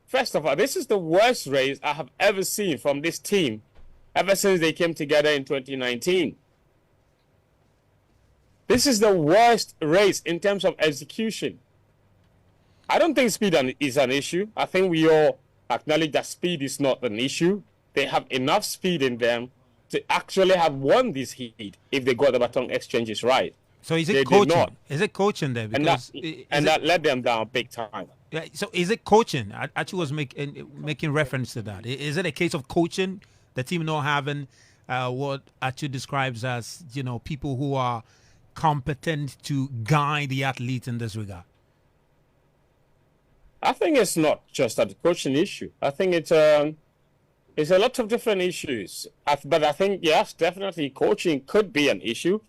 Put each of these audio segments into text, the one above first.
first of all, this is the worst race I have ever seen from this team ever since they came together in 2019. This is the worst race in terms of execution. I don't think speed is an issue. I think we all acknowledge that speed is not an issue. They have enough speed in them to actually have won this heat if they got the baton exchanges right. So is it They coaching? did not. Is it coaching there? Because that let them down big time. yeah, so is it coaching? I actually was making reference to that. Is it a case of coaching? The team not having what actually describes as people who are competent to guide the athlete in this regard? I think it's not just a coaching issue. I think it's a lot of different issues. But I think, yes, definitely coaching could be an issue.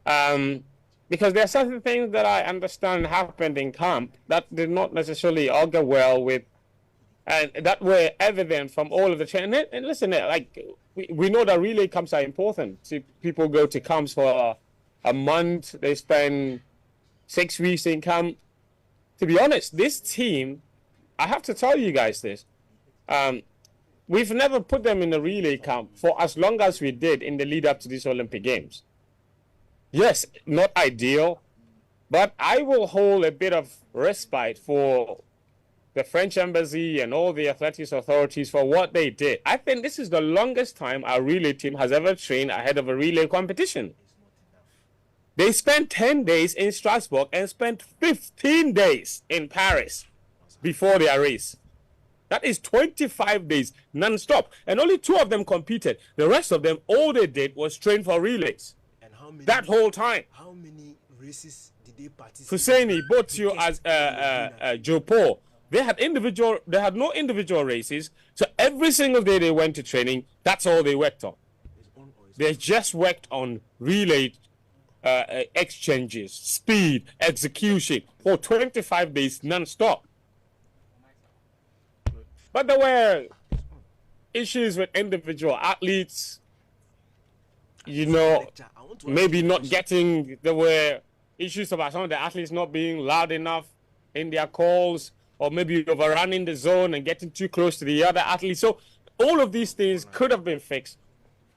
Because there are certain things that I understand happened in camp that did not necessarily augur well with, and that were evident from all of the training. And listen, like we know that relay camps are important. See, people go to camps for a month. They spend 6 weeks in camp. To be honest, this team, I have to tell you guys this. We've never put them in a relay camp for as long as we did in the lead up to these Olympic Games. Yes, not ideal, but I will hold a bit of respite for the French embassy and all the athletics authorities for what they did. I think this is the longest time our relay team has ever trained ahead of a relay competition. They spent 10 days in Strasbourg and spent 15 days in Paris before their race. That is 25 days non-stop. And only 2 of them competed. The rest of them, all they did was train for relays. And how many, that whole time. How many races did they participate? Husseini, both you as Joe Paul, they had no individual races. So every single day they went to training, that's all they worked on. They just worked on relay exchanges, speed, execution for 25 days non-stop. But there were issues with individual athletes, maybe not getting, there were issues about some of the athletes not being loud enough in their calls, or maybe overrunning the zone and getting too close to the other athletes. So all of these things could have been fixed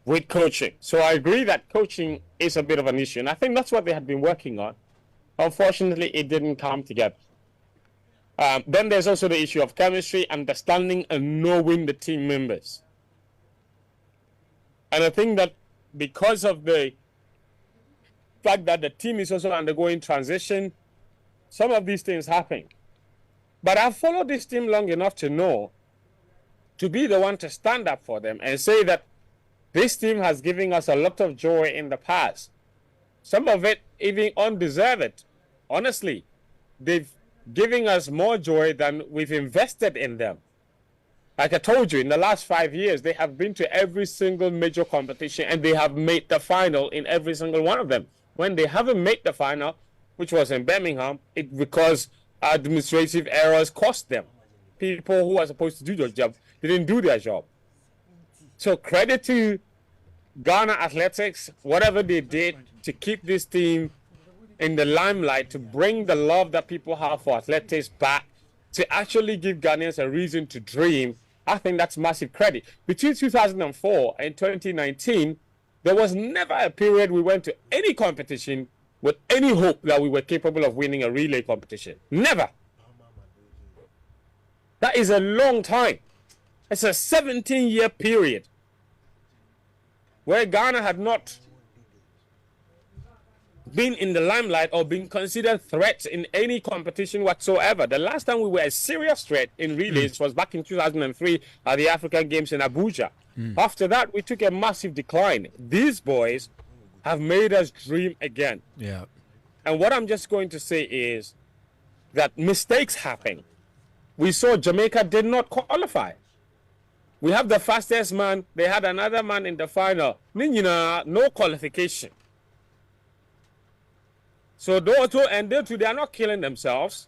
with coaching. So I agree that coaching is a bit of an issue. And I think that's what they had been working on. Unfortunately, it didn't come together. Then there's also the issue of chemistry, understanding and knowing the team members. And I think that because of the fact that the team is also undergoing transition, some of these things happen. But I've followed this team long enough to know, to be the one to stand up for them and say that this team has given us a lot of joy in the past. Some of it even undeserved. Honestly, they've given us more joy than we've invested in them. Like I told you, in the last 5 years, they have been to every single major competition and they have made the final in every single one of them. When they haven't made the final, which was in Birmingham, it's because administrative errors cost them. People who are supposed to do their job didn't do their job. So credit to Ghana Athletics, whatever they did to keep this team in the limelight, to bring the love that people have for athletics back, to actually give Ghanaians a reason to dream. I think that's massive credit. Between 2004 and 2019, there was never a period we went to any competition with any hope that we were capable of winning a relay competition. Never. That is a long time. It's a 17-year period where Ghana had not been in the limelight or been considered threats in any competition whatsoever. The last time we were a serious threat in relays was back in 2003 at the African Games in Abuja. After that, we took a massive decline. These boys have made us dream again. Yeah. And what I'm just going to say is that mistakes happen. We saw Jamaica did not qualify. We have the fastest man. They had another man in the final. No qualification. So those two, and they too, they are not killing themselves.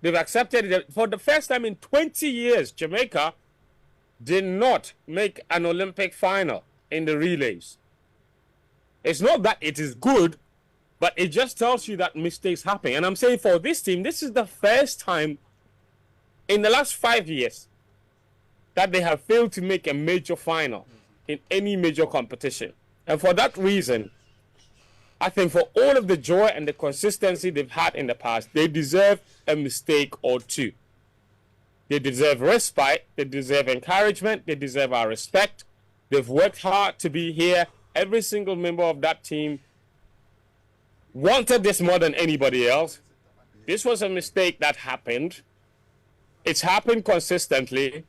They've accepted it. For the first time in 20 years, Jamaica did not make an Olympic final in the relays. It's not that it is good, but it just tells you that mistakes happen. And I'm saying for this team, this is the first time in the last 5 years that they have failed to make a major final in any major competition. And for that reason, I think for all of the joy and the consistency they've had in the past, they deserve a mistake or two. They deserve respite, they deserve encouragement, they deserve our respect. They've worked hard to be here. Every single member of that team wanted this more than anybody else. This was a mistake that happened. It's happened consistently,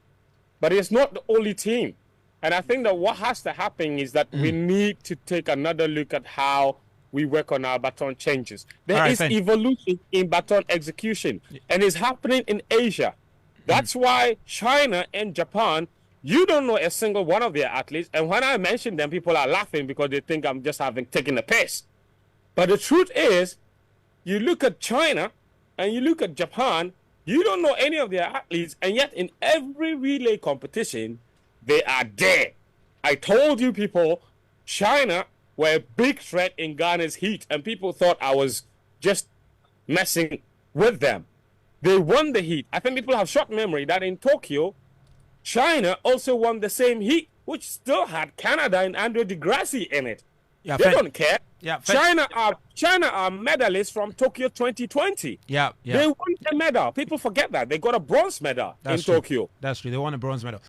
but it's not the only team. And I think that what has to happen is that we need to take another look at how we work on our baton changes. There is evolution in baton execution, and it's happening in Asia. That's why China and Japan, you don't know a single one of their athletes. And when I mention them, people are laughing because they think I'm just taking a piss. But the truth is, you look at China and you look at Japan, you don't know any of their athletes. And yet in every relay competition, they are there. I told you people, China were a big threat in Ghana's heat. And people thought I was just messing with them. They won the heat. I think people have short memory that in Tokyo, China also won the same heat, which still had Canada and Andre Degrassi in it. Yeah, they don't care. Yeah, China are medalists from Tokyo 2020. Yeah. They won the medal. People forget that. They got a bronze medal in Tokyo. That's true. They won a bronze medal.